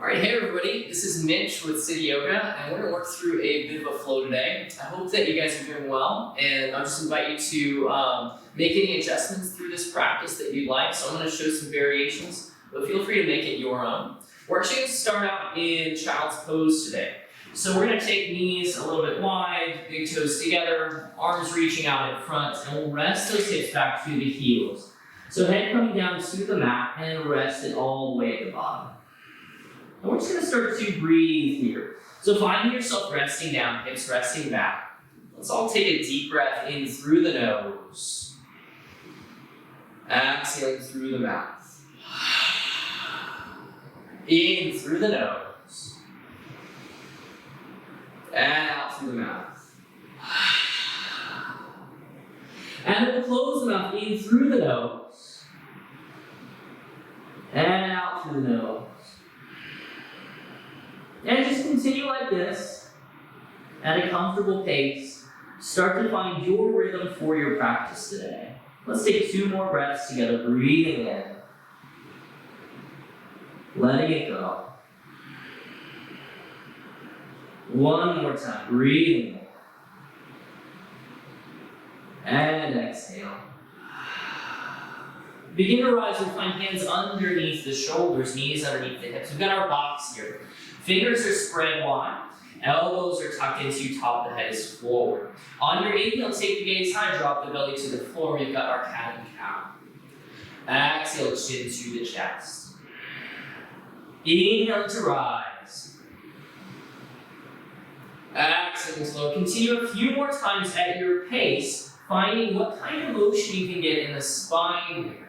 Alright, hey everybody, this is Mitch with City Yoga, and we're going to work through a bit of a flow today. I hope that you guys are doing well, and I'll just invite you to make any adjustments through this practice that you'd like. So I'm going to show some variations, but feel free to make it your own. We're actually going to start out in child's pose today. So we're going to take knees a little bit wide, big toes together, arms reaching out in front, and we'll rest those hips back to the heels. So head coming down to the mat and rest it all the way at the bottom. And we're just going to start to breathe here. So finding yourself resting down, hips resting back. Let's all take a deep breath in through the nose. Exhaling through the mouth. In through the nose. And out through the mouth. And then we'll close the mouth in through the nose. And out through the nose. And just continue like this, at a comfortable pace. Start to find your rhythm for your practice today. Let's take 2 more breaths together, breathing in. Letting it go. One more time, breathing in. And exhale. Begin to rise and find hands underneath the shoulders, knees underneath the hips. We've got our box here. Fingers are spread wide, elbows are tucked into, top of the head is forward. On your inhale, take the gaze high, drop the belly to the floor. We've got our cat and cow. Exhale, chin to the chest. Inhale to rise. Exhale to lower. Continue a few more times at your pace, finding what kind of motion you can get in the spine here.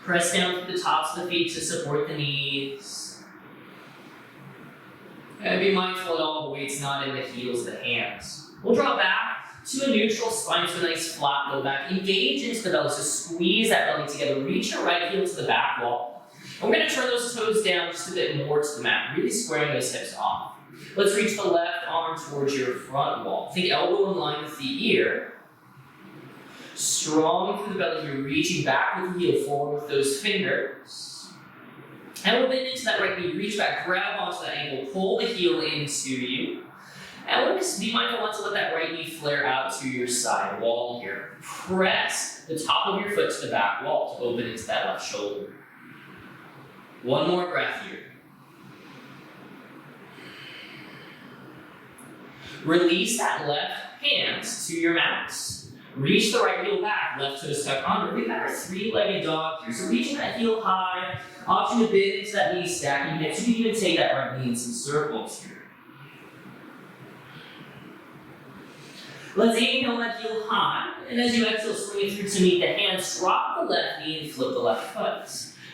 Press down to the tops of the feet to support the knees. And be mindful that all the weight's not in the heels of the hands. We'll drop back to a neutral spine, to a nice flat low back. Engage into the belly, so squeeze that belly together. Reach your right heel to the back wall. And we're going to turn those toes down just a bit more to the mat, really squaring those hips off. Let's reach the left arm towards your front wall. Think elbow in line with the ear. Strong through the belly here, reaching back with the heel forward with those fingers. And we'll bend into that right knee, reach back, grab onto that ankle, pull the heel into you. And we're just be mindful not to let that right knee flare out to your side wall here. Press the top of your foot to the back wall to open into that left shoulder. One more breath here. Release that left hand to your mat. Reach the right heel back, left toes tucked under. We've got our 3-legged dog here. So reaching that heel high, option to bend into that knee, stacking hips. You can even take that right knee in some circles here. Let's inhale that heel high, and as you exhale, swing it through to meet the hands. Drop the left knee and flip the left foot.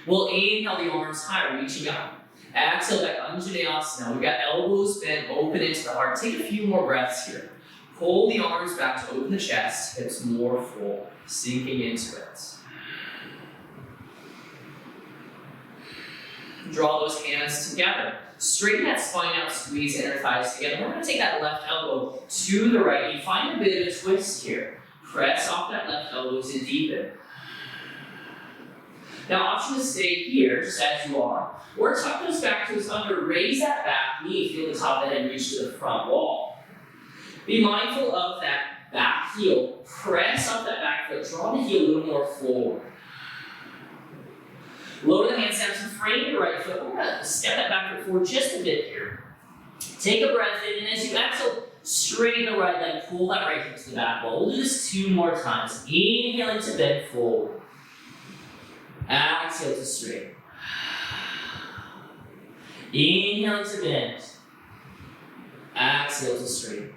We'll inhale the arms high, reaching up. Exhale back, Anjaneyasana. We've got elbows bent, open into the heart. Take a few more breaths here. Pull the arms back to open the chest, hips more full, sinking into it. Draw those hands together. Straighten that spine out, squeeze inner thighs together. We're going to take that left elbow to the right. You find a bit of a twist here. Press off that left elbow to deepen. Now, option to stay here, just as you are, or tuck those back toes under, raise that back knee, feel the top of the head reach to the front wall. Be mindful of that back heel. Press up that back foot. Draw the heel a little more forward. Lower the hands down to frame your right foot. We're going to step that back foot forward just a bit here. Take a breath in, and as you exhale, straighten the right leg. Pull that right hip to the back wall. We'll do this 2 more times. Inhaling to bend forward. Exhale to straighten. Inhaling to bend. Exhale to straighten.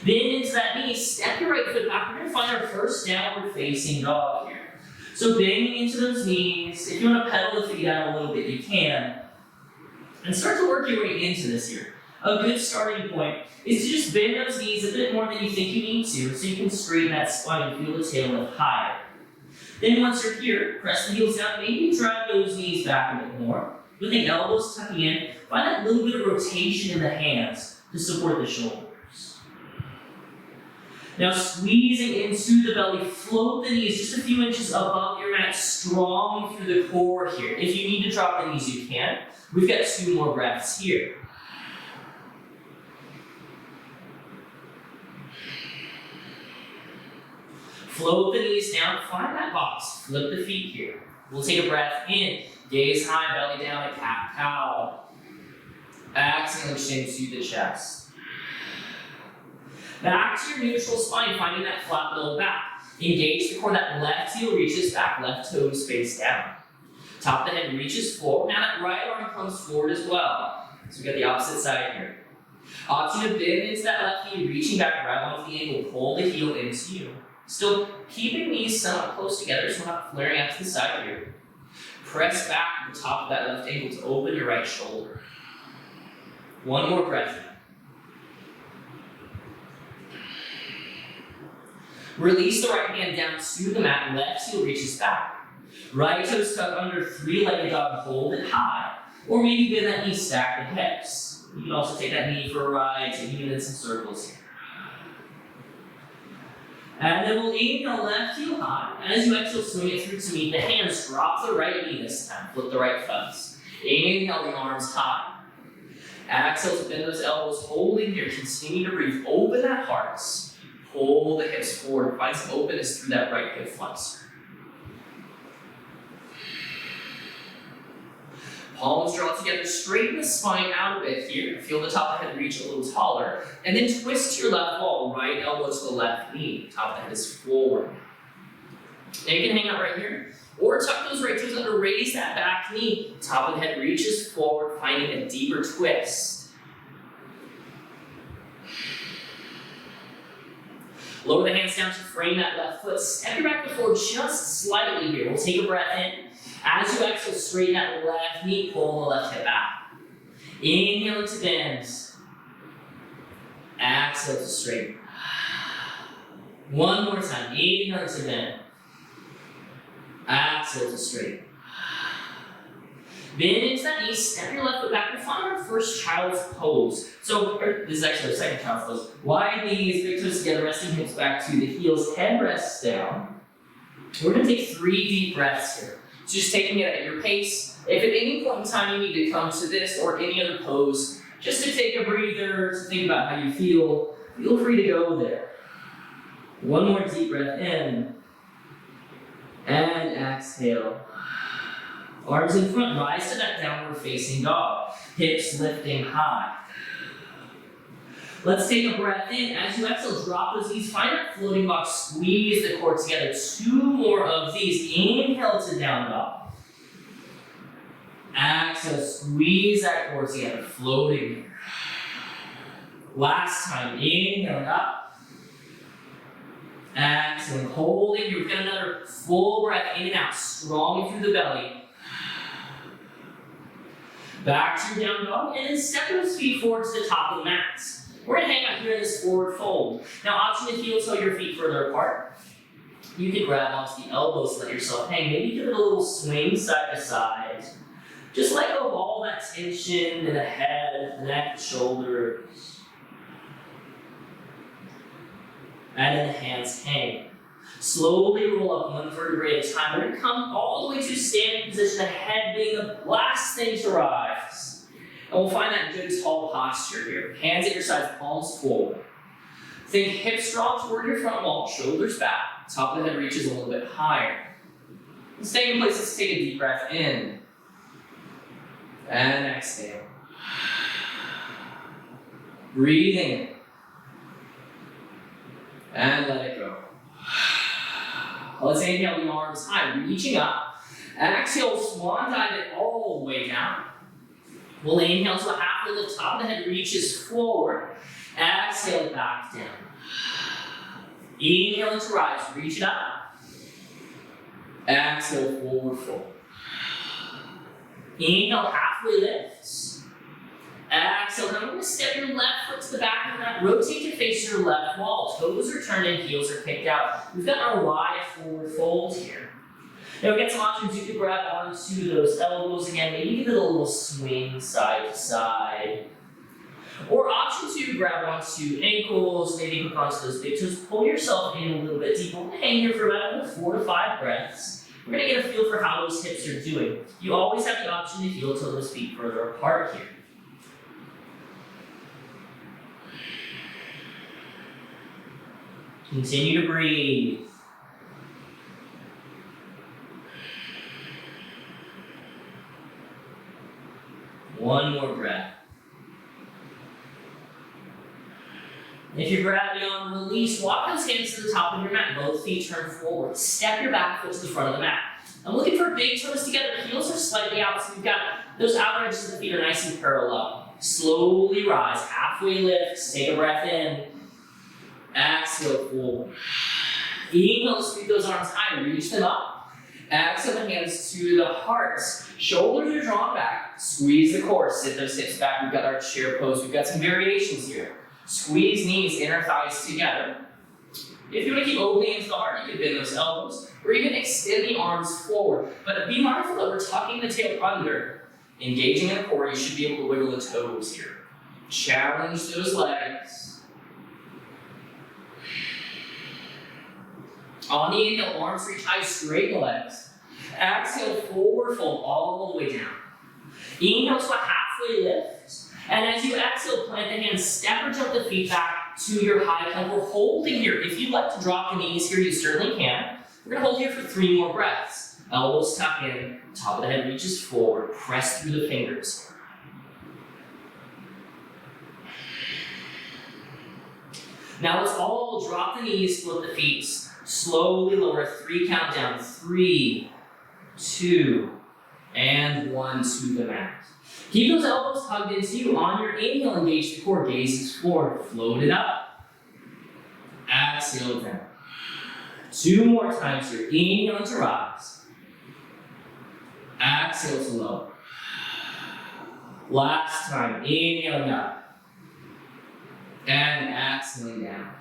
Bend into that knee, step your right foot back. We're going to find our first downward facing dog here. So bending into those knees. If you want to pedal the feet out a little bit, you can. And start to work your way into this here. A good starting point is to just bend those knees a bit more than you think you need to, so you can straighten that spine and feel the tail lift higher. Then once you're here, press the heels down, maybe drive those knees back a bit more. With the elbows tucking in, find that little bit of rotation in the hands to support the shoulders. Now squeezing into the belly, float the knees just a few inches above your mat, strong through the core here. If you need to drop the knees, you can. We've got 2 more breaths here. Float the knees down, find that box, flip the feet here. We'll take a breath in, gaze high, belly down, a cat-cow. Exhale, chin to the chest. Back to your neutral spine, finding that flat low back. Engage the core, that left heel reaches back, left toes face down. Top of the head reaches forward. Now that right arm comes forward as well. So we got the opposite side here. Option to bend into that left knee, reaching back, grab onto the ankle, pull the heel into you. Still keeping knees somewhat close together so we're not flaring out to the side here. Press back at the top of that left ankle to open your right shoulder. 1 more breath. Release the right hand down to the mat, left heel reaches back. Right toes tuck under, 3-legged dog, hold it high. Or maybe bend that knee, stack the hips. You can also take that knee for a ride, taking it in some circles here. And then we'll inhale, left heel high. As you exhale, swing it through to meet the hands. Drop the right knee this time, flip the right thumbs. Inhale the arms high. Exhale to bend those elbows, holding here. Continue to breathe, open that heart. Pull the hips forward, find some openness through that right hip flexor. Palms draw together, straighten the spine out a bit here. Feel the top of the head reach a little taller. And then twist to your left wall, right elbow to the left knee. Top of the head is forward. Now you can hang out right here. Or tuck those right toes under, raise that back knee. Top of the head reaches forward, finding a deeper twist. Lower the hands down to frame that left foot. Step your back foot forward just slightly here. We'll take a breath in. As you exhale, straighten that left knee, pull the left hip back. Inhale to bend. Exhale to straighten. 1 more time. Inhale to bend. Exhale to straighten. Bend into that knee, step your left foot back. We'll find our first child's pose. So, this is actually our second child's pose. Wide knees, big toes together, resting hips back to the heels, head rests down. We're going to take 3 deep breaths here. So just taking it at your pace. If at any point in time you need to come to this or any other pose, just to take a breather, to think about how you feel free to go there. 1 more deep breath in. And exhale. Arms in front, rise to that downward facing dog. Hips lifting high. Let's take a breath in. As you exhale, drop those knees. Find that floating box. Squeeze the core together. 2 more of these. Inhale to down dog. Exhale, squeeze that core together. Floating. Last time. Inhale up. Exhale, holding. You've got another full breath in and out. Strong through the belly. Back to your down dog. And then step those feet forward to the top of the mat. We're going to hang out here in this forward fold. Now, option to heel toe your feet further apart. You can grab onto the elbows, let yourself hang. Maybe give it a little swing side to side. Just let go of all that tension in the head, neck, shoulders. And then the hands hang. Slowly roll up 1 vertebrae at a time. We're going to come all the way to standing position, the head being the last thing to rise. And we'll find that good tall posture here. Hands at your sides, palms forward. Think hips draw toward your front wall, shoulders back. Top of the head reaches a little bit higher. And stay in place, let's take a deep breath in. And exhale. Breathing in. And let it go. Let's inhale the arms high, reaching up. Exhale, swan dive it all the way down. We'll inhale to a halfway lift, top of the head reaches forward. Exhale it back down. Inhale to rise, reach it up. Exhale, forward fold. Inhale, halfway lifts. Exhale, now we're going to step your left foot to the back of the mat. Rotate to face your left wall. Toes are turned in, heels are kicked out. We've got our wide forward fold here. Now we got some options. You could grab onto those elbows again. Maybe give it a little swing side to side. Or option two, grab onto ankles, maybe hook onto those big toes, pull yourself in a little bit deeper. We're gonna hang here for about 4 to 5 breaths. We're gonna get a feel for how those hips are doing. You always have the option to heel toe those feet further apart here. Continue to breathe. One more breath. If you're gravity on release, walk those hands to the top of your mat. Both feet turn forward. Step your back foot to the front of the mat. I'm looking for big toes together. Heels are slightly out, so we've got those outer edges of the feet are nice and parallel. Slowly rise. Halfway lift. Take a breath in. Exhale, forward. Inhale, sweep those arms high. Reach them up. Exhale, the hands to the heart. Shoulders are drawn back. Squeeze the core. Sit those hips back. We've got our chair pose. We've got some variations here. Squeeze knees, inner thighs together. If you want to keep opening into the heart, you can bend those elbows, or you can extend the arms forward. But be mindful that we're tucking the tail under. Engaging in the core, you should be able to wiggle the toes here. Challenge those legs. On the inhale, arms reach high, straighten the legs. Exhale, forward fold all the way down. Inhale to a halfway lift. And as you exhale, plant the hands, step or jump the feet back to your high plank. We're holding here. If you'd like to drop the knees here, you certainly can. We're gonna hold here for 3 more breaths. Elbows tuck in, top of the head reaches forward, press through the fingers. Now let's all drop the knees, flip the feet. Slowly lower, 3 count down. 3, 2, and 1 to the mat. Keep those elbows hugged into you. On your inhale, engage the core, gazes forward, float it up. Exhale down. 2 more times here. Inhale to rise. Exhale to lower. Last time, inhaling up. And exhaling down.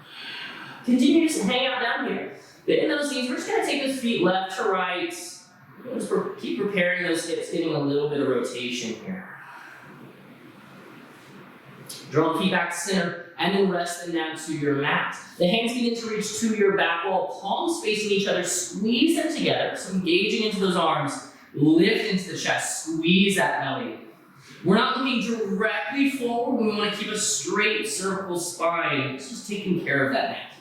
Continue to hang out down here. Bend those knees. We're just going to take those feet left to right. Just keep preparing those hips, getting a little bit of rotation here. Draw the feet back to center, and then rest them down to your mat. The hands begin to reach to your back wall, palms facing each other, squeeze them together, so engaging into those arms, lift into the chest, squeeze that belly. We're not looking directly forward, we want to keep a straight cervical spine. It's just taking care of that neck.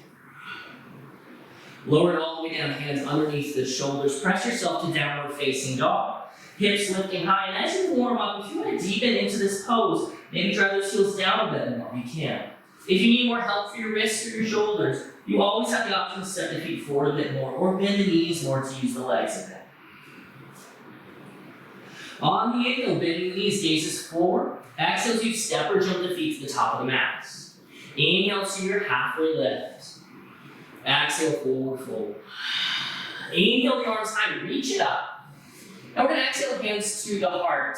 Lower it all the way down, hands underneath the shoulders. Press yourself to downward facing dog. Hips lifting high, and as you warm up, if you want to deepen into this pose, maybe drive those heels down a bit more, you can. If you need more help for your wrists or your shoulders, you always have the option to step the feet forward a bit more, or bend the knees more to use the legs a bit. On the inhale, bending the knees, gazes forward. Exhale as you step or jump the feet to the top of the mat. Inhale to your halfway lift. Exhale, forward fold. Inhale the arms high, reach it up. Now we're going to exhale, hands to the heart.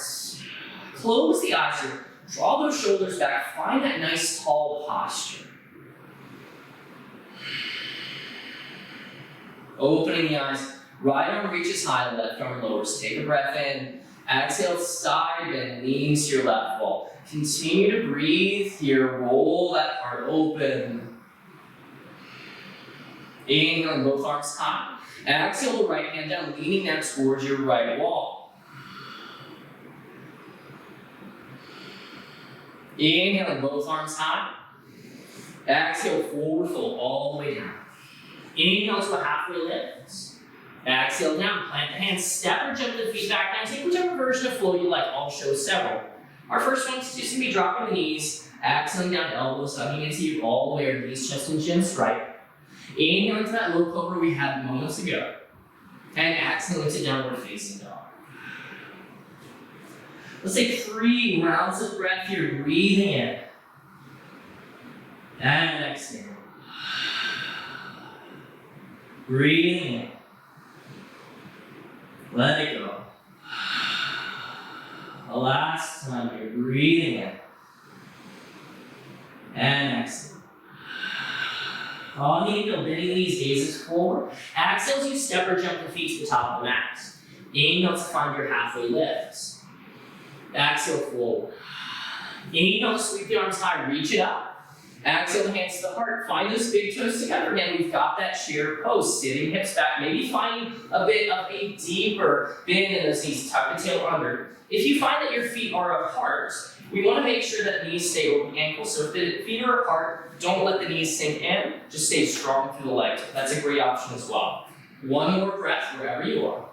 Close the eyes here. Draw those shoulders back. Find that nice tall posture. Opening the eyes. Right arm reaches high, left arm lowers. Take a breath in. Exhale, side bend, lean to your left wall. Continue to breathe here. Roll that heart open. Inhaling both arms high. Exhale the right hand down, leaning down towards your right wall. Inhaling both arms high. Exhale, forward fold all the way down. Inhale to a halfway lift. Exhale down, plant the hands, step or jump the feet back down. Take whichever version of flow you like, I'll show several. Our first one is just going to be dropping the knees, exhaling down, elbows hugging into you all the way, underneath chest and chin straight. Inhale into that low cobra we had moments ago. And exhale into downward facing dog. Let's take 3 rounds of breath here, breathing in. And exhale. Breathing in. Let it go. The last time you're breathing in. And exhale. On the inhale, bending the knees, gazes forward. Exhale as you step or jump the feet to the top of the mat. Inhale to find your halfway lift. Exhale, forward. Inhale to sweep the arms high, reach it up. Exhale the hands to the heart. Find those big toes together. Again, we've got that chair pose, sitting hips back. Maybe finding a bit of a deeper bend in those knees. Tuck the tail under. If you find that your feet are apart, we want to make sure that knees stay over the ankles. So if the feet are apart, don't let the knees sink in. Just stay strong through the legs. That's a great option as well. One more breath wherever you are.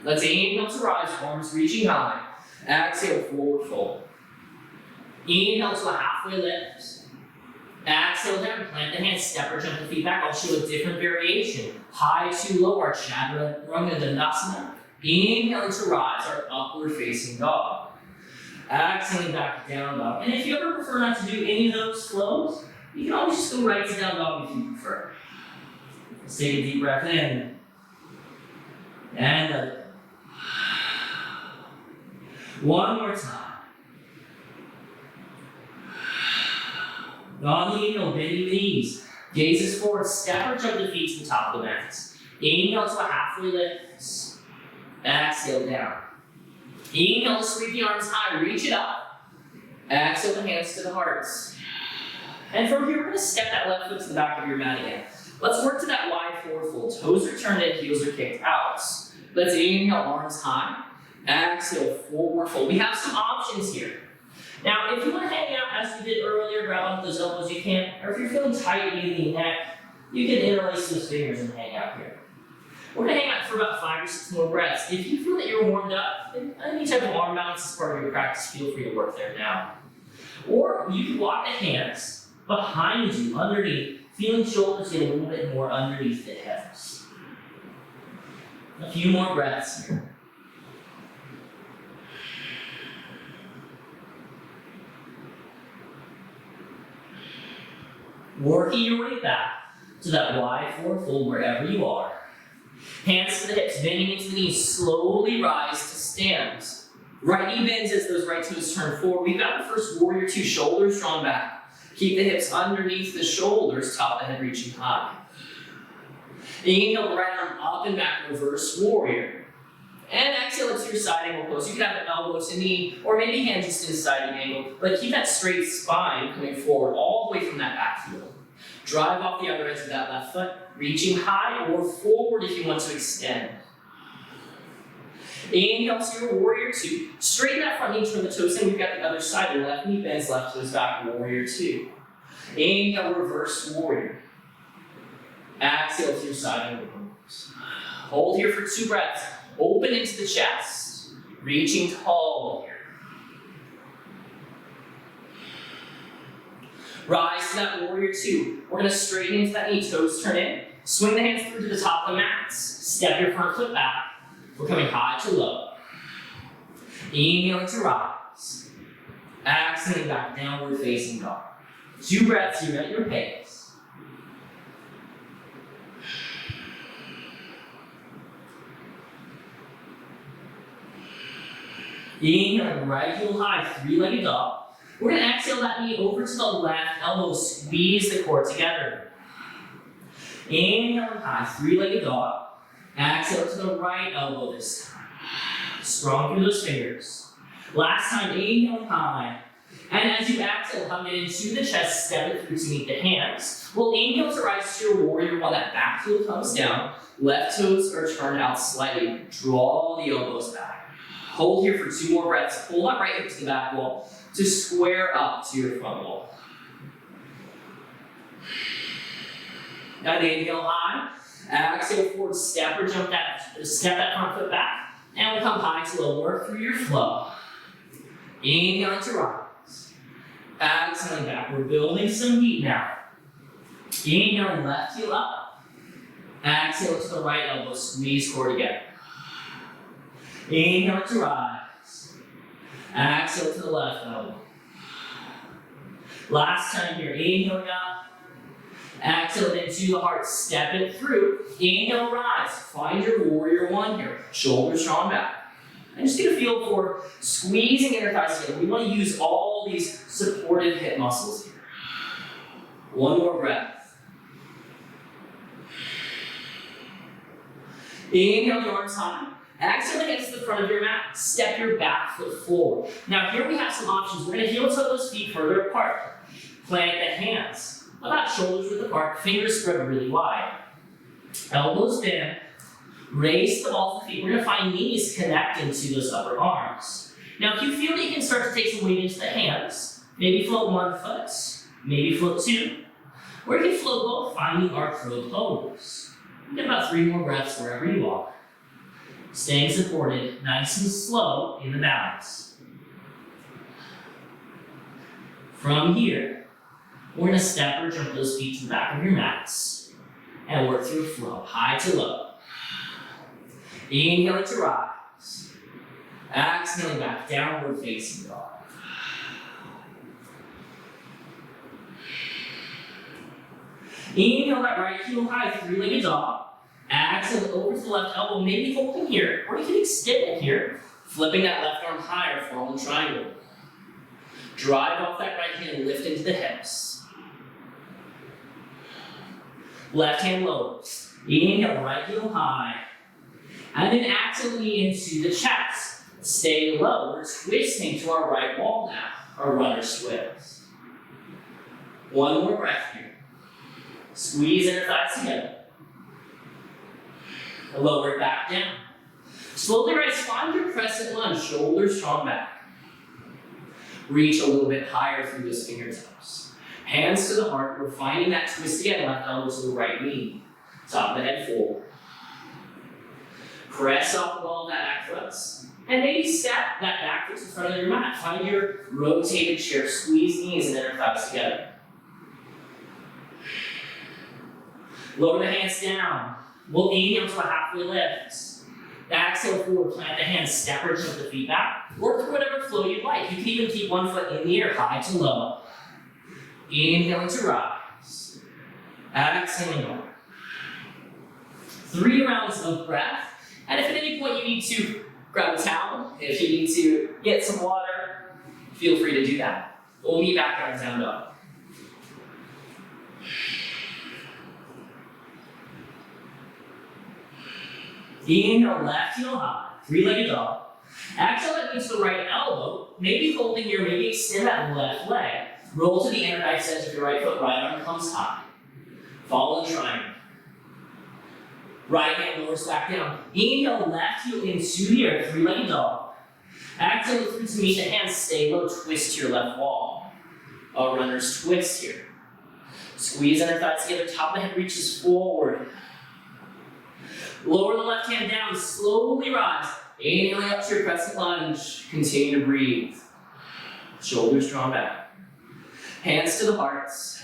Let's inhale to rise, arms reaching high. Exhale, forward fold. Inhale to a halfway lift. Exhale down, plant the hands, step or jump the feet back. I'll show a different variation. High to low, our chaturanga dandasana. Inhale to rise, our upward facing dog. Exhaling back to down dog. And if you ever prefer not to do any of those flows, you can always just go right to down dog if you prefer. Let's take a deep breath in. And let it go. One more time. On the inhale, bending the knees. Gazes forward, step or jump the feet to the top of the mat. Inhale to a halfway lift. Exhale down. Inhale to sweep the arms high, reach it up. Exhale the hands to the heart. And from here, we're going to step that left foot to the back of your mat again. Let's work to that wide forward fold. Toes are turned in, heels are kicked out. Let's inhale, arms high. Exhale, forward fold. We have some options here. Now, if you want to hang out as we did earlier, grab onto those elbows, you can. Or if you're feeling tight in the neck, you can interlace those fingers and hang out here. We're going to hang out for about 5 or 6 more breaths. If you feel that you're warmed up, any type of arm balance is part of your practice, feel free to work there now. Or you can walk the hands behind you, underneath, feeling shoulders get a little bit more underneath the hips. A few more breaths here. Working your way back to that wide forward fold wherever you are. Hands to the hips, bending into the knees, slowly rise to stand. Right knee bends as those right toes turn forward. We've got the first warrior two, shoulders drawn back. Keep the hips underneath the shoulders, top of the head reaching high. Inhale the right arm up and back, reverse warrior. And exhale to your side angle pose. You can have an elbow to knee, or maybe hand just inside the angle, but keep that straight spine coming forward all the way from that back heel. Drive off the other edge of that left foot, reaching high or forward if you want to extend. Inhale to your warrior two. Straighten that front knee, turn the toes in. We've got the other side. The left knee bends, left toes back, warrior two. Inhale, reverse warrior. Exhale to your side angle pose. Hold here for 2 breaths. Open into the chest, reaching tall here. Rise to that warrior two. We're going to straighten into that knee, toes turn in. Swing the hands through to the top of the mat. Step your front foot back. We're coming high to low. Inhaling to rise. Exhaling back, downward facing dog. 2 breaths here at your pace. Inhaling, right heel high, 3-legged dog. We're going to exhale that knee over to the left elbow, squeeze the core together. Inhaling high, 3-legged dog. Exhale to the right elbow this time. Strong through those fingers. Last time, inhaling high. And as you exhale, hug it into the chest, step it through to meet the hands. We'll inhale to rise to your warrior while that back heel comes down. Left toes are turned out slightly. Draw the elbows back. Hold here for 2 more breaths. Pull that right hip to the back wall to square up to your front wall. Now inhale high. Exhale forward, step or jump step that front foot back. And we'll come high to low. Work through your flow. Inhale to rise. Exhaling back. We're building some heat now. Inhaling left heel up. Exhale to the right elbow. Squeeze core together. Inhale to rise. Exhale to the left elbow. Last time here. Inhaling up. Exhale into the heart. Step it through. Inhale, rise. Find your warrior one here. Shoulders drawn back. And just get a feel for squeezing inner thighs together. We want to use all these supportive hip muscles here. 1 more breath. Inhale the arms high. Exhale the hands to the front of your mat, step your back foot forward. Now here we have some options. We're going to heel toe those feet further apart. Plant the hands about shoulders width apart, fingers spread really wide. Elbows bend, raise the balls of the feet. We're going to find knees connecting to those upper arms. Now if you feel that you can start to take some weight into the hands, maybe float one foot, maybe float two, or you can float both, finding our crow pose. Get about 3 more breaths wherever you are. Staying supported, nice and slow in the balance. From here, we're going to step or jump those feet to the back of your mats and work through a flow, high to low. Inhaling to rise. Exhaling back, downward facing dog. Inhale that right heel high, 3-legged dog. Exhale over to the left elbow, maybe holding here, or you can extend it here. Flipping that left arm higher, falling triangle. Drive off that right hand, lift into the hips. Left hand lowers. Inhale, right heel high. And then exhaling into the chest. Stay low. We're twisting to our right wall now. Our runner's twist. One more breath here. Squeeze inner thighs together. Lower it back down. Slowly rise, find your crescent lunge, shoulders strong back. Reach a little bit higher through those fingertips. Hands to the heart, we're finding that twist again, left elbow to the right knee. Top of the head forward. Press off the ball of that back foot. And maybe step that back foot to the front of your mat. Find your rotated chair, squeeze knees and inner thighs together. Lower the hands down. We'll inhale to a halfway lift. Exhale forward, plant the hands, step or jump the feet back. Work through whatever flow you like. You can even keep one foot in the air, high to low. Inhaling to rise. Exhaling over. 3 rounds of breath. And if at any point you need to grab a towel, if you need to get some water, feel free to do that. We'll meet back on down dog. Inhale, left heel high, 3-legged dog. Exhale that means the right elbow, maybe holding here, maybe extend that left leg. Roll to the inner right edge of your right foot, right arm comes high. Follow the triangle. Right hand lowers back down. Inhale, left heel into the air, 3-legged dog. Exhale through to meet the hands, stay low, twist to your left wall. A runner's twist here. Squeeze inner thighs together, top of the head reaches forward. Lower the left hand down, slowly rise. Inhaling up to your crescent lunge. Continue to breathe. Shoulders drawn back. Hands to the hearts.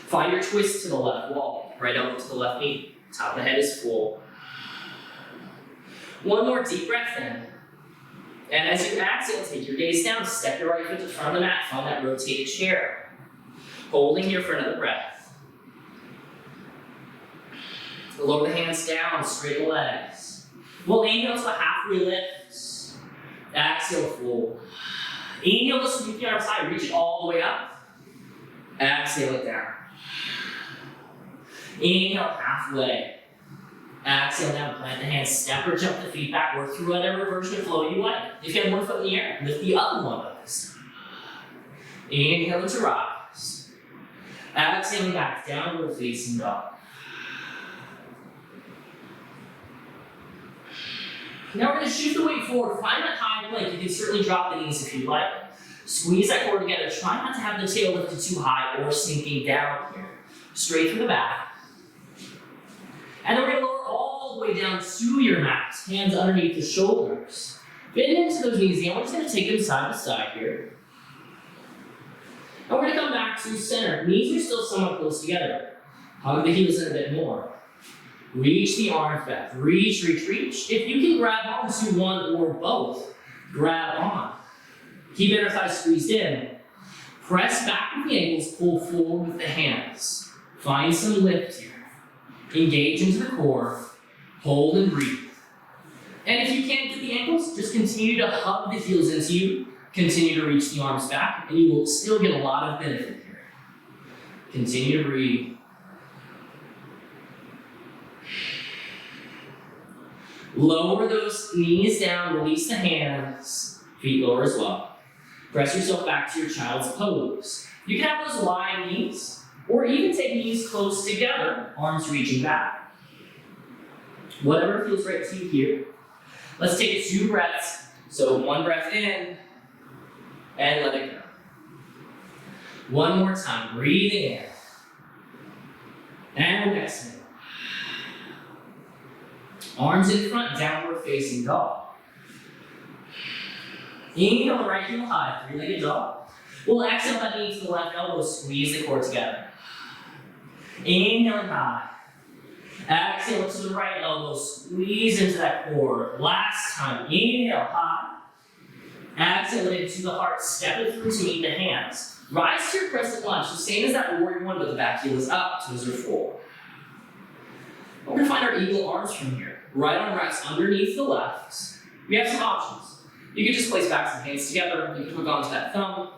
Find your twist to the left wall. Right elbow to the left knee. Top of the head is full. One more deep breath in. And as you exhale, take your gaze down. Step your right foot to the front of the mat. Find that rotated chair. Holding here for another breath. Lower the hands down, straight legs. We'll inhale to a halfway lift. Exhale, full. Inhale to sweep the arms high, reach it all the way up. Exhale it down. Inhale, halfway. Exhale down, plant the hands, step or jump the feet back, work through whatever version of flow you like. If you have one foot in the air, lift the other one up this time. Inhale to rise. Exhaling back, downward facing dog. Now we're going to shift the weight forward. Find that high plank. You can certainly drop the knees if you like. Squeeze that core together. Try not to have the tail lifted too high or sinking down here. Straight through the back. And then we're going to lower all the way down to your mat. Hands underneath the shoulders. Bend into those knees again. We're just going to take them side to side here. And we're going to come back to center. Knees are still somewhat close together. Hug the heels in a bit more. Reach the arms back. Reach, reach, reach. If you can grab onto one or both, grab on. Keep inner thighs squeezed in. Press back with the ankles, pull forward with the hands. Find some lift here. Engage into the core. Hold and breathe. And if you can't get the ankles, just continue to hug the heels into you. Continue to reach the arms back, and you will still get a lot of benefit here. Continue to breathe. Lower those knees down, release the hands, feet lower as well. Press yourself back to your child's pose. You can have those wide knees, or even take knees close together, arms reaching back. Whatever feels right to you here. Let's take 2 breaths. So 1 breath in, and let it go. One more time, breathing in, and exhale. Arms in front, downward facing dog. Inhale the right heel high, 3-legged dog. We'll exhale that knee to the left elbow, squeeze the core together. Inhaling high. Exhale to the right elbow, squeeze into that core. Last time, inhale high. Exhale into the heart, step it through to meet the hands. Rise to your crescent lunge, the same as that warrior 1, but the back heel is up, toes are forward. We're going to find our eagle arms from here. Right arm rests underneath the left. We have some options. You can just place backs and hands together, you can hook onto that thumb,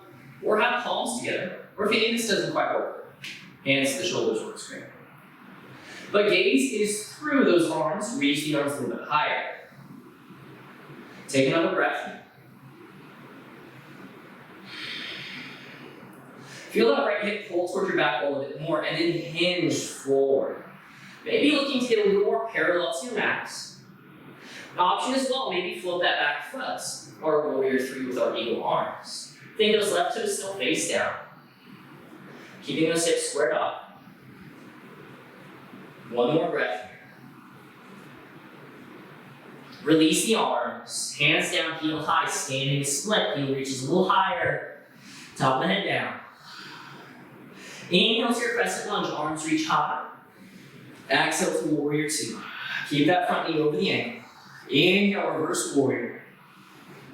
or have palms together, or if you think this doesn't quite work, hands to the shoulders works great. But gaze is through those arms, reach the arms a little bit higher. Take another breath. Feel that right hip pull towards your back wall a bit more, and then hinge forward. Maybe looking to get a little more parallel to your max. An option as well, maybe float that back foot, or warrior 3 with our eagle arms. Think those left toes still face down. Keeping those hips squared up. One more breath here. Release the arms, hands down, heel high, standing split, heel reaches a little higher, top of the head down. Inhale to your crescent lunge, arms reach high. Exhale to warrior 2. Keep that front knee over the ankle. Inhale, reverse warrior.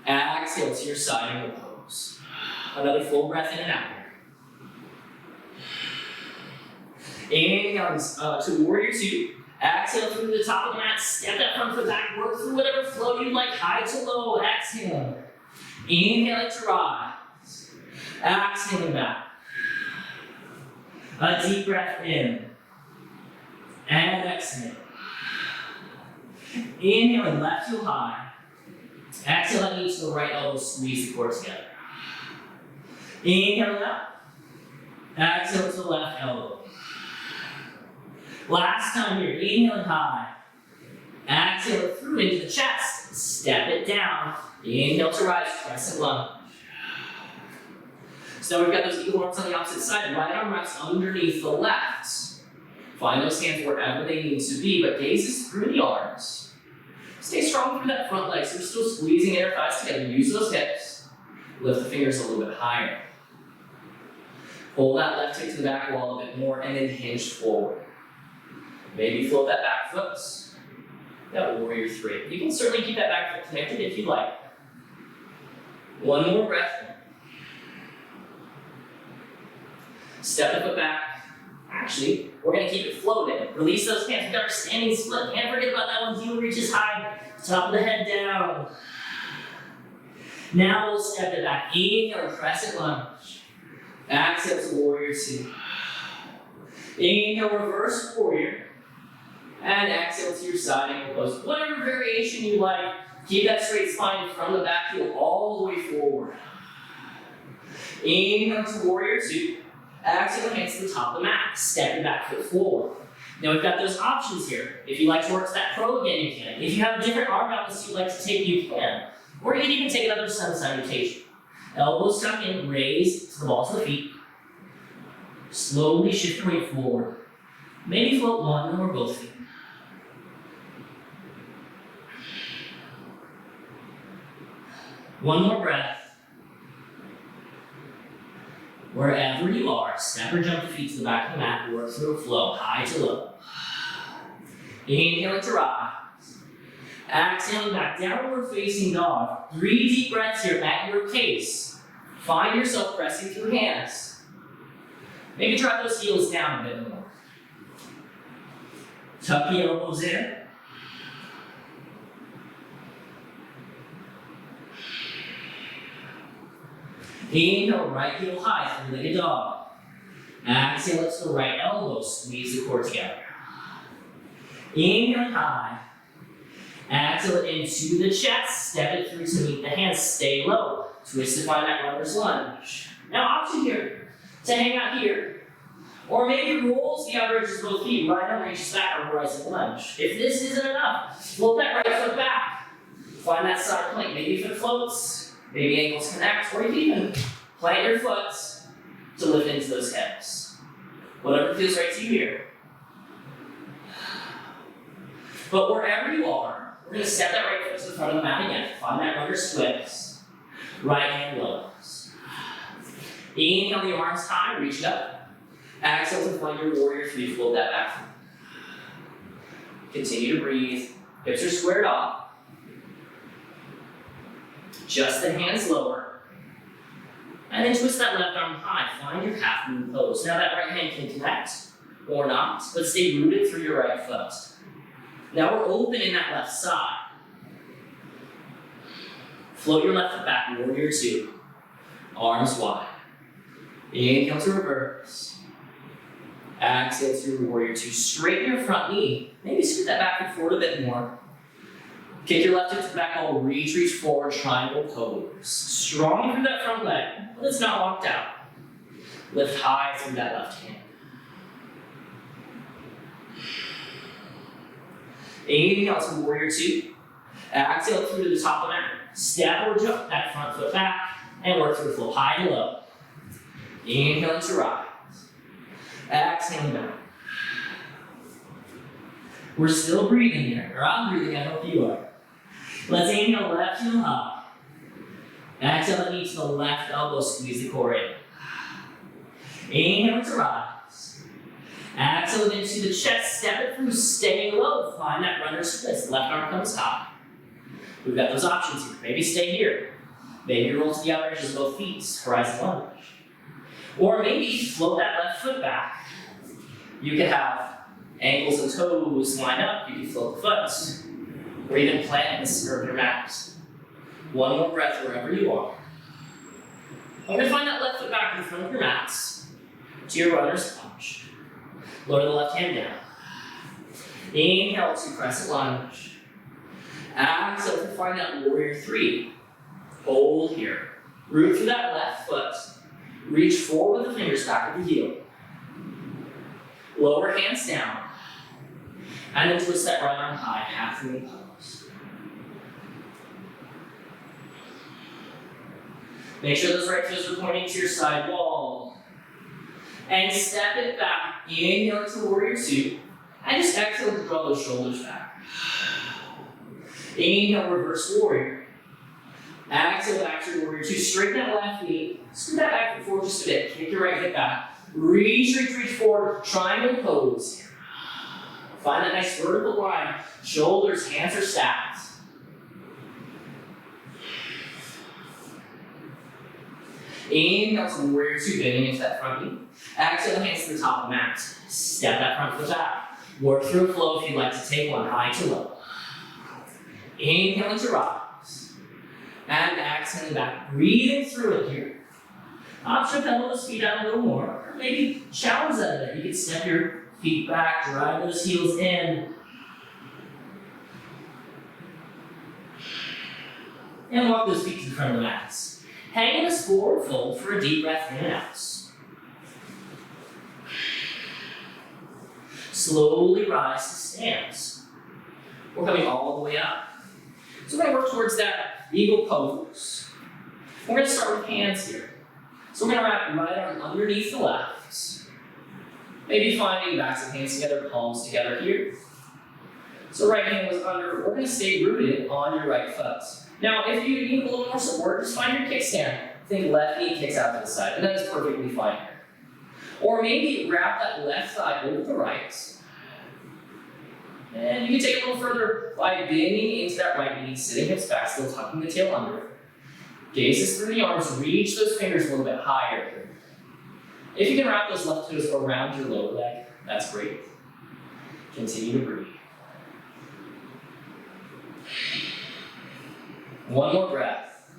Exhale to your side angle pose. Another full breath in and out here. Inhale to warrior 2. Exhale through the top of the mat. Step that front foot back. Work through whatever flow you like, high to low. Exhale. Inhale to rise. Exhaling back. A deep breath in. And exhale. Inhaling left heel high. Exhale that knee to the right elbow, squeeze the core together. Inhale out. Exhale to the left elbow. Last time here, inhaling high. Exhale it through into the chest. Step it down. Inhale to rise, crescent lunge. So now we've got those eagle arms on the opposite side. Right arm rests underneath the left. Find those hands wherever they need to be, but gaze is through the arms. Stay strong through that front leg, so we're still squeezing inner thighs together. Use those hips. Lift the fingers a little bit higher. Pull that left hip to the back wall a bit more, and then hinge forward. Maybe float that back foot. That warrior 3. You can certainly keep that back foot connected if you like. One more breath. Step the foot back. Actually, we're going to keep it floated. Release those hands. We've got our standing split. Can't forget about that one. Heel reaches high. Top of the head down. Now we'll step it back. Inhale, crescent lunge. Exhale to warrior 2. Inhale, reverse warrior. And exhale to your side angle pose. Whatever variation you like. Keep that straight spine from the back heel all the way forward. Inhale to warrior 2. Exhale, hands to the top of the mat. Step your back foot forward. Now we've got those options here. If you like to work to that pro again, you can. If you have a different arm balance you'd like to take, you can. Or you can even take another sun salutation. Elbows tuck in, raise to the balls of the feet. Slowly shift your weight forward. Maybe float one or both feet. One more breath. Wherever you are, step or jump the feet to the back of the mat, work through a flow, high to low. Inhaling to rise. Exhaling back, downward facing dog. 3 deep breaths here at your pace. Find yourself pressing through hands. Maybe drop those heels down a bit more. Tuck the elbows in. Inhale, right heel high, 3-legged dog. Exhale it to the right elbow, squeeze the core together. Inhale high. Exhale it into the chest, step it through to meet the hands, stay low. Twist to find that runner's lunge. Now option here, to hang out here. Or maybe rolls the outer edges of both feet, right arm reaches back or rising lunge. If this isn't enough, float that right foot back. Find that side plank, maybe if it floats, maybe ankles connect, or you can even plant your foot to lift into those hips. Whatever feels right to you here. But wherever you are, we're going to step that right foot to the front of the mat again. Find that runner's twist. Right hand lows. Inhale the arms high, reach it up. Exhale to find your warrior three, float that back. Continue to breathe. Hips are squared off. Just the hands lower. And then twist that left arm high. Find your half moon pose. Now that right hand can connect or not, but stay rooted through your right foot. Now we're open in that left side. Float your left foot back, warrior two. Arms wide. Inhale to reverse. Exhale to warrior two. Straighten your front knee. Maybe scoot that back and forward a bit more. Kick your left hip to the back elbow, reach forward, triangle pose. Strong through that front leg, but it's not locked out. Lift high through that left hand. Inhale to warrior two. Exhale through to the top of the mat. Step or jump that front foot back and work through the flow high and low. Inhale to rise. Exhale down. We're still breathing here, or I'm breathing, I hope you are. Let's inhale left heel high. Exhale the knee to the left elbow, squeeze the core in. Inhale to rise. Exhale into the chest, step it through, stay low. Find that runner's twist. Left arm comes high. We've got those options here. Maybe stay here. Maybe roll to the outer edges of both feet, horizon lunge. Or maybe float that left foot back. You could have ankles and toes line up. You can float the foot. Or even plant the skirt of your mat. One more breath wherever you are. I'm going to find that left foot back in front of your mats to your runner's lunge. Lower the left hand down. Inhale to crescent lunge. Exhale to find that warrior three. Hold here. Root through that left foot. Reach forward with the fingers back of the heel. Lower hands down. And then twist that right arm high, half moon pose. Make sure those right toes are pointing to your side wall. And step it back. Inhale to warrior two. And just exhale to draw those shoulders back. Inhale, reverse warrior. Exhale back to warrior two. Straighten that left knee. Scoot that back and forth just a bit. Kick your right hip back. Reach forward. Triangle pose. Find that nice vertical line. Shoulders, hands are stacked. Inhale to warrior two, bending into that front knee. Exhale, hands to the top of the mat. Step that front foot back. Work through a flow if you'd like to take one high to low. Inhale to rise. And exhaling back. Breathing through it here. Option to elbow those feet out a little more. Or maybe challenge that a bit. You can step your feet back, drive those heels in. And walk those feet to the front of the mats. Hang in this forward fold for a deep breath in and out. Slowly rise to stance. We're coming all the way up. So we're going to work towards that eagle pose. We're going to start with hands here. So we're going to wrap right arm underneath the left. Maybe finding backs of hands together, palms together here. So right hand was under. We're going to stay rooted on your right foot. Now, if you need a little more support, just find your kickstand. Think left knee kicks out to the side, and that is perfectly fine here. Or maybe wrap that left thigh over the right. And you can take it a little further by bending into that right knee, sitting hips back, still tucking the tail under. Gazes through the arms, reach those fingers a little bit higher. If you can wrap those left toes around your lower leg, that's great. Continue to breathe. One more breath.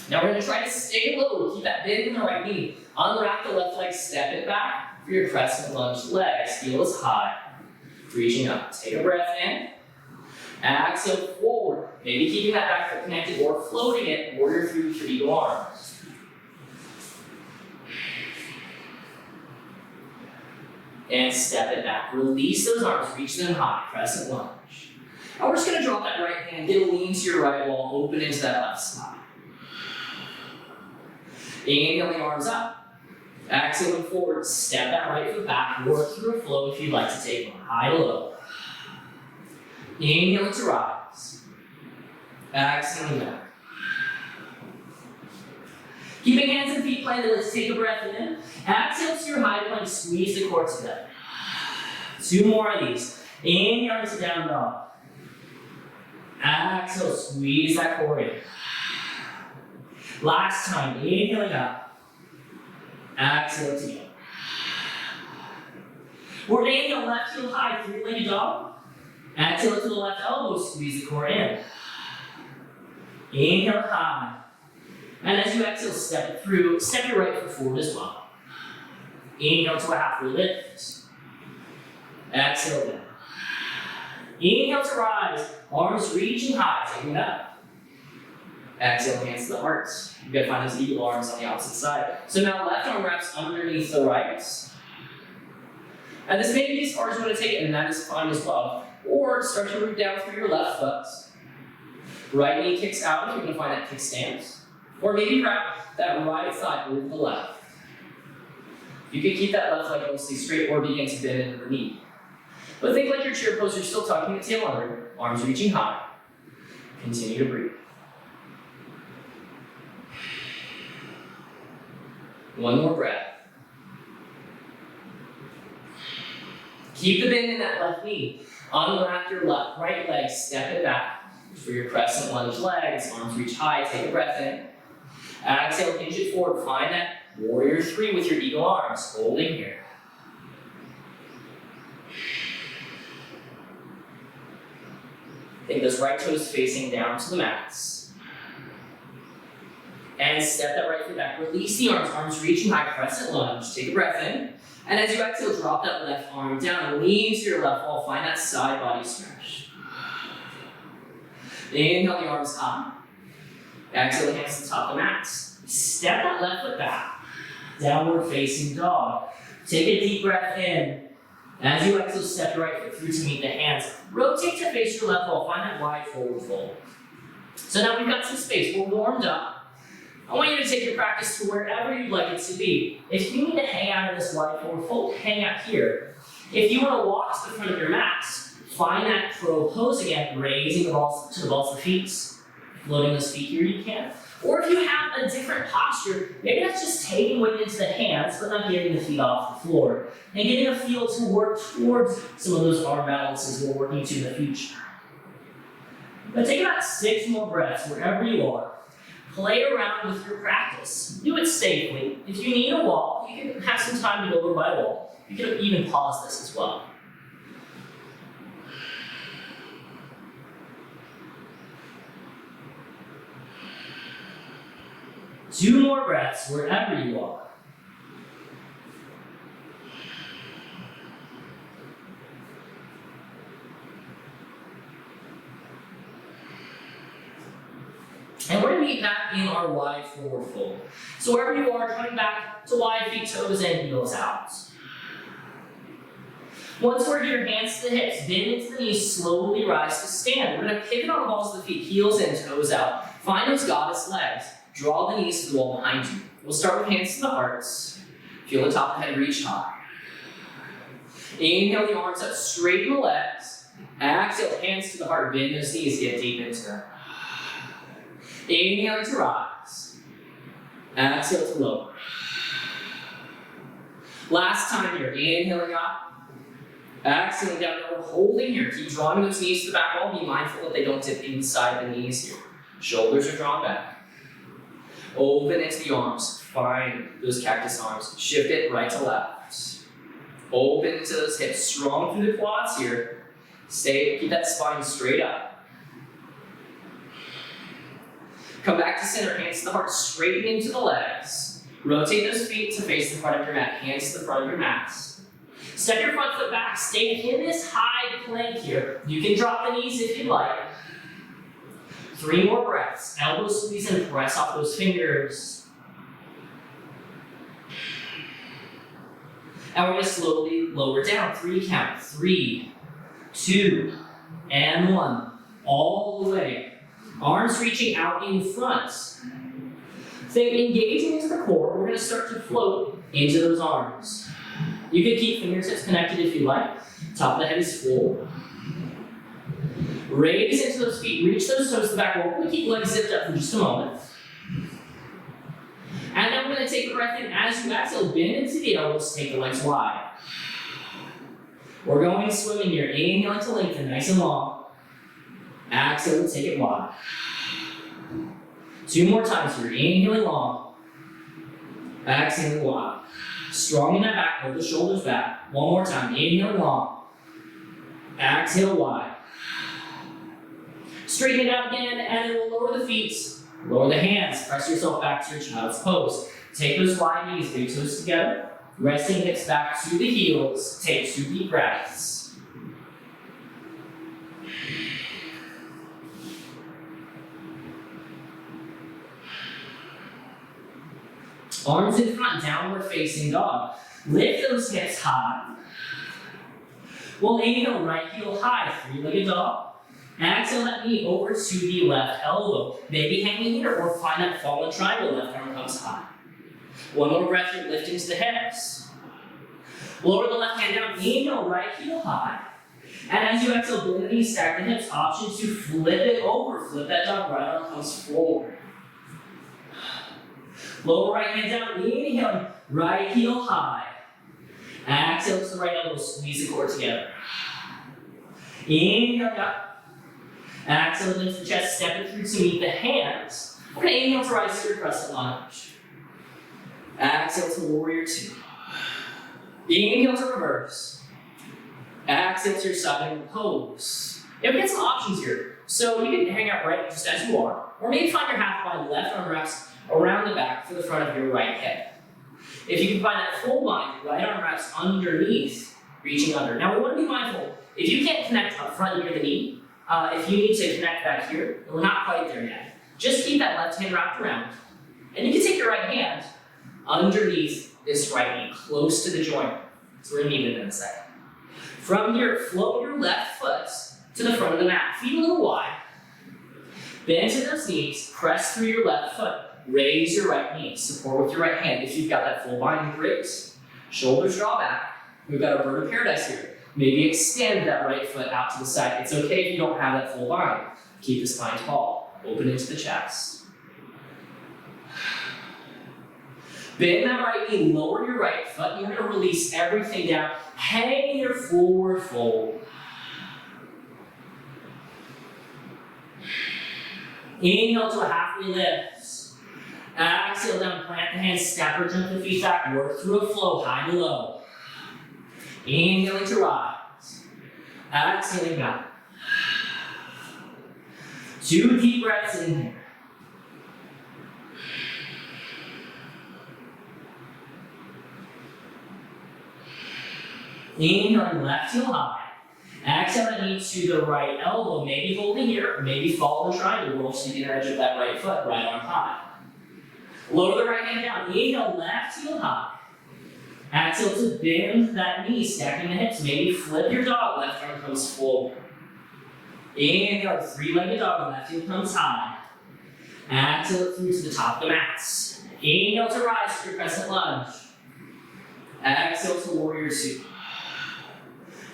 Now we're going to try to stay low, keep that bend in the right knee. Unwrap the left leg, step it back for your crescent lunge legs. Heel is high. reaching up. Take a breath in. Exhale forward. Maybe keeping that back foot connected or floating it, warrior three with your eagle arms. And step it back. Release those arms, reach them high, crescent lunge. Now we're just gonna drop that right hand, get a lean to your right wall, open into that left side. Inhaling arms up. Exhaling forward, step that right foot back, work through a flow if you'd like to take one, high to low. Inhaling to rise. Exhaling back. Keeping hands and feet planted, let's take a breath in. Exhale to your high plank, squeeze the core together. 2 more of these. Inhale to down dog. Exhale, squeeze that core in. Last time, inhaling up. Exhale to go. We're gonna inhale left heel high, 3-legged dog. Exhale to the left elbow, squeeze the core in. Inhale high. And as you exhale, step it through, step your right foot forward as well. Inhale to a halfway lift. Exhale down. Inhale to rise, arms reaching high, taking it up. Exhale, hands to the heart. You gotta find those eagle arms on the opposite side. So now left arm wraps underneath the right. And this may be as far as you want to take it, and that is fine as well. Or start to root down through your left foot. Right knee kicks out if you're gonna find that kickstand. Or maybe wrap that right thigh over the left. You can keep that left leg mostly straight or begin to bend into the knee. But think like your chair pose, you're still tucking the tail under, arms reaching high. Continue to breathe. One more breath. Keep the bend in that left knee. Unwrap your right leg, step it back. For your crescent lunge legs, arms reach high, take a breath in. Exhale, hinge it forward, find that warrior three with your eagle arms, holding here. Take those right toes facing down to the mats. And step that right foot back, release the arms, arms reaching high, crescent lunge, take a breath in. And as you exhale, drop that left arm down, lean to your left wall, find that side body stretch. Inhale the arms high. Exhale, hands to the top of the mats. Step that left foot back. Downward facing dog. Take a deep breath in. As you exhale, step your right foot through to meet the hands. Rotate to face your left wall. Find that wide forward fold. So now we've got some space. We're warmed up. I want you to take your practice to wherever you'd like it to be. If you need to hang out in this wide forward fold, hang out here. If you want to walk to the front of your mats, find that crow pose again, raising the balls to the balls of the feet. Floating those feet here you can. Or if you have a different posture, maybe that's just taking weight into the hands, but not getting the feet off the floor. And getting a feel to work towards some of those arm balances we're working to in the future. But take about 6 more breaths wherever you are. Play around with your practice. Do it safely. If you need a wall, you can have some time to go over by a wall. You can even pause this as well. Two more breaths wherever you are. And we're going to be back in our wide forward fold. So wherever you are, coming back to wide feet, toes in, heels out. Once we're here, hands to the hips, bend into the knees, slowly rise to stand. We're going to pivot on the balls of the feet, heels in, toes out. Find those goddess legs. Draw the knees to the wall behind you. We'll start with hands to the hearts. Feel the top of the head reach high. Inhale the arms up, straighten the legs. Exhale, hands to the heart, bend those knees, get deep into them. Inhale to rise. Exhale to lower. Last time here, inhaling up. Exhaling down, we're holding here. Keep drawing those knees to the back wall. Be mindful that they don't dip inside the knees here. Shoulders are drawn back. Open into the arms. Find those cactus arms. Shift it right to left. Open into those hips. Strong through the quads here. Keep that spine straight up. Come back to center. Hands to the heart. Straighten into the legs. Rotate those feet to face the front of your mat. Hands to the front of your mats. Step your front foot back. Stay in this high plank here. You can drop the knees if you'd like. 3 more breaths. Elbow squeeze and press off those fingers. And we're going to slowly lower down. 3 count. 3, 2, and 1. All the way. Arms reaching out in front. Think engaging into the core. We're going to start to float into those arms. You can keep fingertips connected if you like. Top of the head is full. Raise into those feet. Reach those toes to the back. We're going to keep legs zipped up for just a moment. And then we're going to take a breath in. As you exhale, bend into the elbows. Take the legs wide. We're going swimming here. Inhaling to lengthen, nice and long. Exhale, take it wide. 2 more times here. Inhaling long. Exhaling wide. Strong in that back, hold the shoulders back. 1 more time. Inhaling long. Exhale wide. Straighten it out again, and then we'll lower the feet. Lower the hands. Press yourself back to your child's pose. Take those wide knees, big toes together. Resting hips back to the heels. Take 2 deep breaths. Arms in front, downward facing dog. Lift those hips high. We'll inhale, right heel high, 3-legged dog. Exhale that knee over to the left elbow. Maybe hanging here or find that fallen triangle, left arm comes high. 1 more breath here, lift into the hips. Lower the left hand down, inhale, right heel high. And as you exhale, bend the knees, stack the hips. Option to flip it over. Flip that dog, right arm comes forward. Lower right hand down, inhaling, right heel high. Exhale to the right elbow, squeeze the core together. Inhale up. Exhale into the chest, step it through to meet the hands. We're going to inhale to rise to your crescent lunge. Exhale to warrior 2. Inhale to reverse. Exhale to your side angle pose. Yeah, we got some options here. So you can hang out right just as you are, or maybe find your half bind, left arm wraps around the back for the front of your right hip. If you can find that full bind, right arm wraps underneath, reaching under. Now we want to be mindful, if you can't connect up front near the knee, if you need to connect back here, we're not quite there yet. Just keep that left hand wrapped around. And you can take your right hand underneath this right knee, close to the joint. So we're going to need it in a second. From here, float your left foot to the front of the mat. Feet a little wide. Bend to those knees, press through your left foot. Raise your right knee, support with your right hand. If you've got that full bind, great. Shoulders draw back. We've got a bird of paradise here. Maybe extend that right foot out to the side. It's okay if you don't have that full bind. Keep the spine tall. Open into the chest. Bend that right knee, lower your right foot. You're going to release everything down. Hang your forward fold. Inhale to a halfway lift. Exhale down, plant the hands, step or jump the feet back, work through a flow, high to low. Inhaling to rise. Exhaling back. 2 deep breaths in here. Inhaling, left heel high. Exhale that knee to the right elbow, maybe holding here, maybe follow the triangle, roll to the inner edge of that right foot, right arm high. Lower the right hand down, inhale, left heel high. Exhale to bend that knee, stacking the hips, maybe flip your dog, left arm comes forward. Inhale, 3-legged dog, left heel comes high. Exhale through to the top of the mats. Inhale to rise to your crescent lunge. Exhale to warrior 2.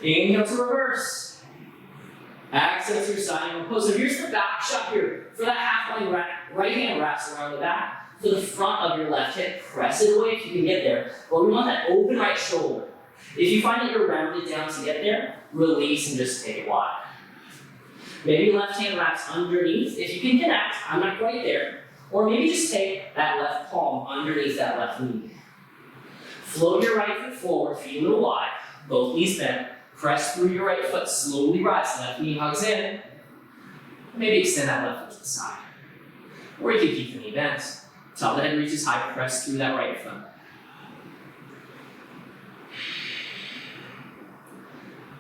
Inhale to reverse. Exhale to your side angle pose. So here's the back shot here. For that half bind, right hand wraps around the back. To the front of your left hip, press it away if you can get there. But we want that open right shoulder. If you find that you're rounded down to get there, release and just take it wide. Maybe left hand wraps underneath. If you can connect, I'm not quite there. Or maybe just take that left palm underneath that left knee. Float your right foot forward, feet a little wide, both knees bent. Press through your right foot, slowly rise, left knee hugs in. Maybe extend that left foot to the side. Or you can keep the knee bent. Top of the head reaches high, press through that right foot.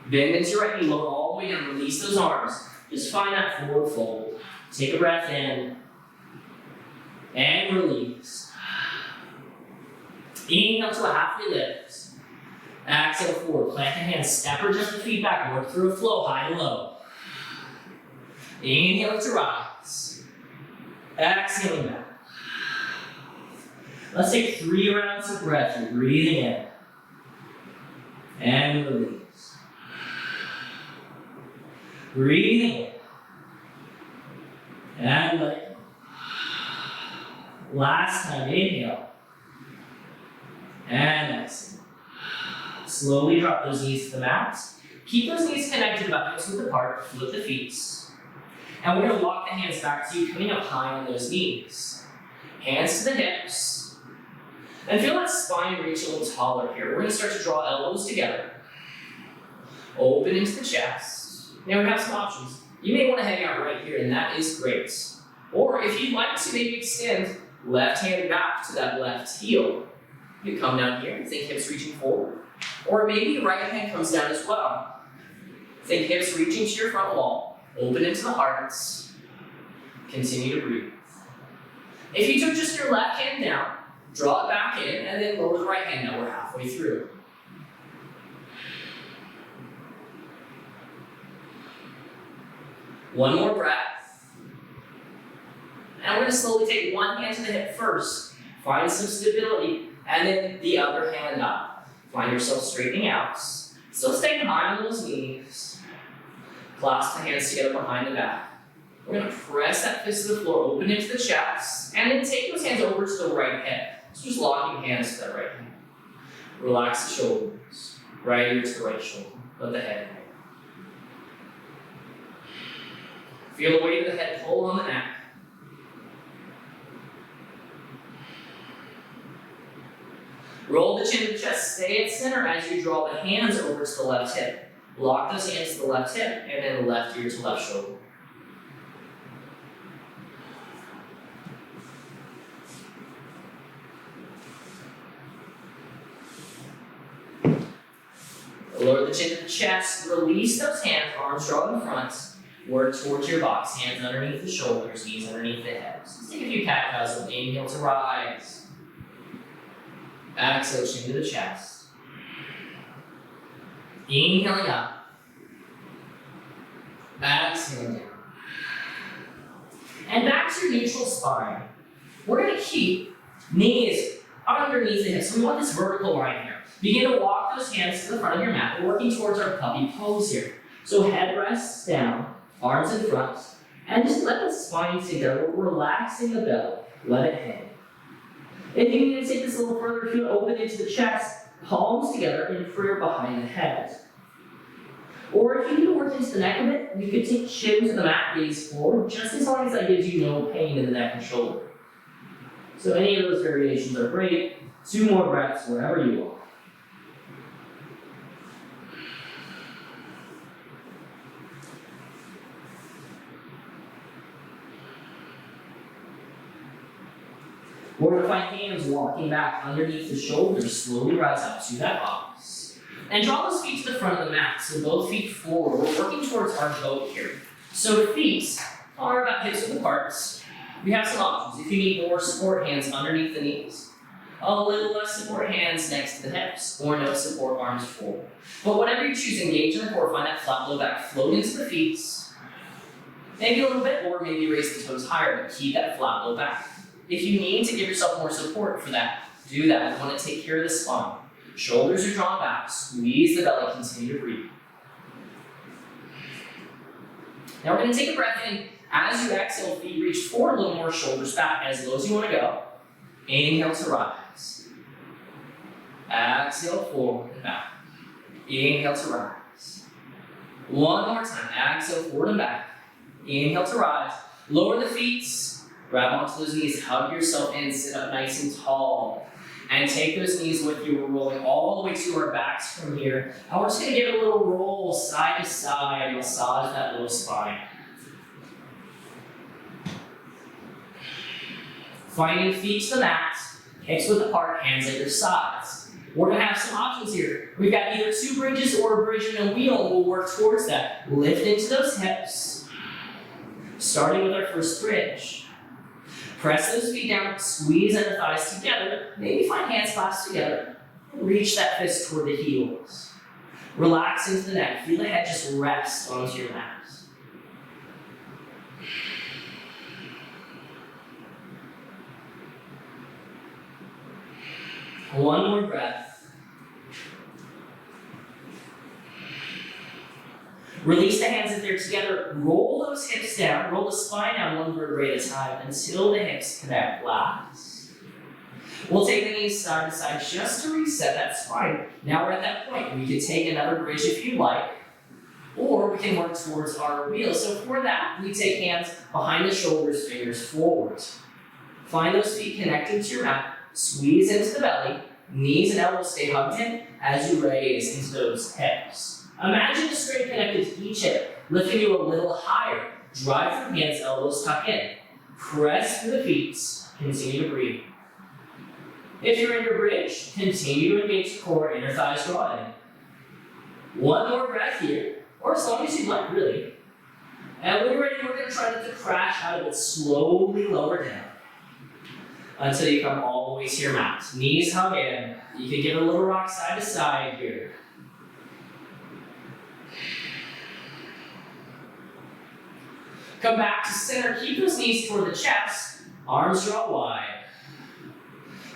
Bend into your right knee, lower all the way down, release those arms. Just find that forward fold. Take a breath in. And release. Inhale to a halfway lift. Exhale forward, plant the hands, step or just the feet back, work through a flow, high to low. Inhale to rise. Exhaling back. Let's take 3 rounds of breath. You're breathing in. And release. Breathing in. And let it go. Last time, inhale. And exhale. Slowly drop those knees to the mat. Keep those knees connected about hips width apart. Flip the feet. And we're going to walk the hands back to you, coming up high on those knees. Hands to the hips. And feel that spine reach a little taller here. We're going to start to draw elbows together. Open into the chest. Now we have some options. You may want to hang out right here, and that is great. Or if you'd like to maybe extend left hand back to that left heel, you come down here, think hips reaching forward. Or maybe right hand comes down as well. Think hips reaching to your front wall. Open into the hearts. Continue to breathe. If you took just your left hand down, draw it back in, and then lower the right hand. Now we're halfway through. One more breath. And we're going to slowly take one hand to the hip first. Find some stability. And then the other hand up. Find yourself straightening out. Still staying high on those knees. Clasp the hands together behind the back. We're going to press that fist to the floor, open into the chest, and then take those hands over to the right hip. So just locking hands to that right hand. Relax the shoulders. Right ear to the right shoulder. Let the head hang. Feel the weight of the head pull on the neck. Roll the chin to the chest, stay at center as you draw the hands over to the left hip. Lock those hands to the left hip, and then left ear to left shoulder. Lower the chin to the chest, release those hands, arms draw in front, work towards your box, hands underneath the shoulders, knees underneath the hips. Let's take a few cat-cows with inhale to rise. Exhale, chin to the chest. Inhaling up. Exhaling down. And back to your neutral spine. We're going to keep knees underneath the hips. So we want this vertical line here. Begin to walk those hands to the front of your mat. We're working towards our puppy pose here. So head rests down, arms in front, and just let the spine sink down. We're relaxing the belly. Let it hang. If you need to take this a little further, if you open into the chest, palms together in prayer behind the head. Or if you need to work into the neck a bit, you could take chin to the mat, gaze forward, just as long as that gives you no pain in the neck and shoulder. So any of those variations are great. 2 more breaths wherever you are. We're going to find hands walking back underneath the shoulders, slowly rise up to that box. And draw those feet to the front of the mat, so both feet forward. We're working towards our boat here. So feet are about hips width apart. We have some options. If you need more support, hands underneath the knees. A little less support, hands next to the hips. Or no support, arms forward. But whatever you choose, engage in the core, find that flat low back, float into the feet. Maybe a little bit, or maybe raise the toes higher, but keep that flat low back. If you need to give yourself more support for that, do that. We want to take care of the spine. Shoulders are drawn back. Squeeze the belly. Continue to breathe. Now we're going to take a breath in. As you exhale, feet reach forward a little more, shoulders back as low as you want to go. Inhale to rise. Exhale forward and back. Inhale to rise. One more time. Exhale forward and back. Inhale to rise. Lower the feet. Grab onto those knees, hug yourself in, sit up nice and tall. And take those knees with you. We're rolling all the way to our backs from here. And we're just going to give it a little roll side to side, massage that little spine. Finding feet to the mat, hips width apart, hands at your sides. We're gonna have some options here. We've got either 2 bridges or a bridge and a wheel, and we'll work towards that. Lift into those hips, starting with our first bridge. Press those feet down, squeeze under thighs together, maybe find hands clasped together. Reach that fist toward the heels. Relax into the neck, feel the head just rest onto your mat. One more breath. Release the hands if they're together. Roll those hips down. Roll the spine down 1 vertebrae at a time until the hips connect last. We'll take the knees side to side just to reset that spine. Now we're at that point. We can take another bridge if you like, or we can work towards our wheel. So for that, we take hands behind the shoulders, fingers forward. Find those feet connected to your mat. Squeeze into the belly, knees and elbows stay hugged in as you raise into those hips. Imagine a straight connected to each hip, lifting you a little higher. Drive through hands, elbows tuck in. Press through the feet, continue to breathe. If you're in your bridge, continue to engage the core, inner thighs draw in. One more breath here, or as long as you like, really. And when you're ready, we're going to try not to crash out of it, slowly lower down until you come all the way to your mat. Knees hug in. You can give it a little rock side to side here. Come back to center. Keep those knees toward the chest. Arms draw wide.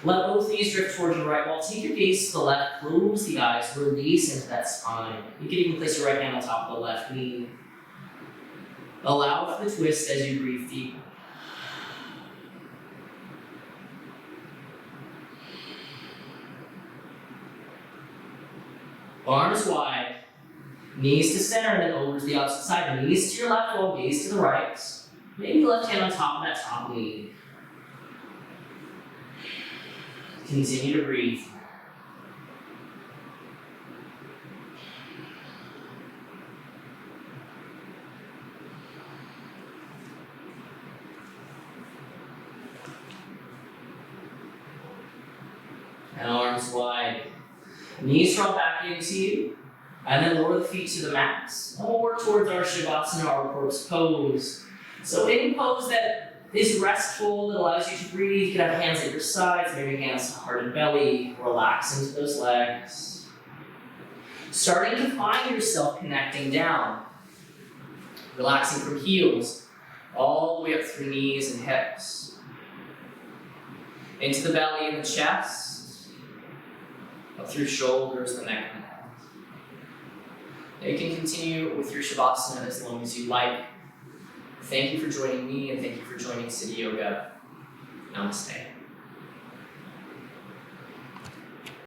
Let both knees drift towards your right wall. Take your gaze to the left. Close the eyes. Release into that spine. You can even place your right hand on top of the left knee. Allow for the twist as you breathe deep. Arms wide, knees to center and then over to the opposite side. Knees to your left wall, gaze to the right. Maybe left hand on top of that top knee. Continue to breathe. And arms wide. Knees draw back into you, and then lower the feet to the mat. And we'll work towards our Shavasana, our corpse pose. So any pose that is restful, that allows you to breathe, you can have hands at your sides, maybe hands to heart and belly, relax into those legs. Starting to find yourself connecting down, relaxing from heels, all the way up through knees and hips, into the belly and the chest, up through shoulders, the neck and the head. Now you can continue with your Shavasana as long as you like. Thank you for joining me and thank you for joining City Yoga. Namaste.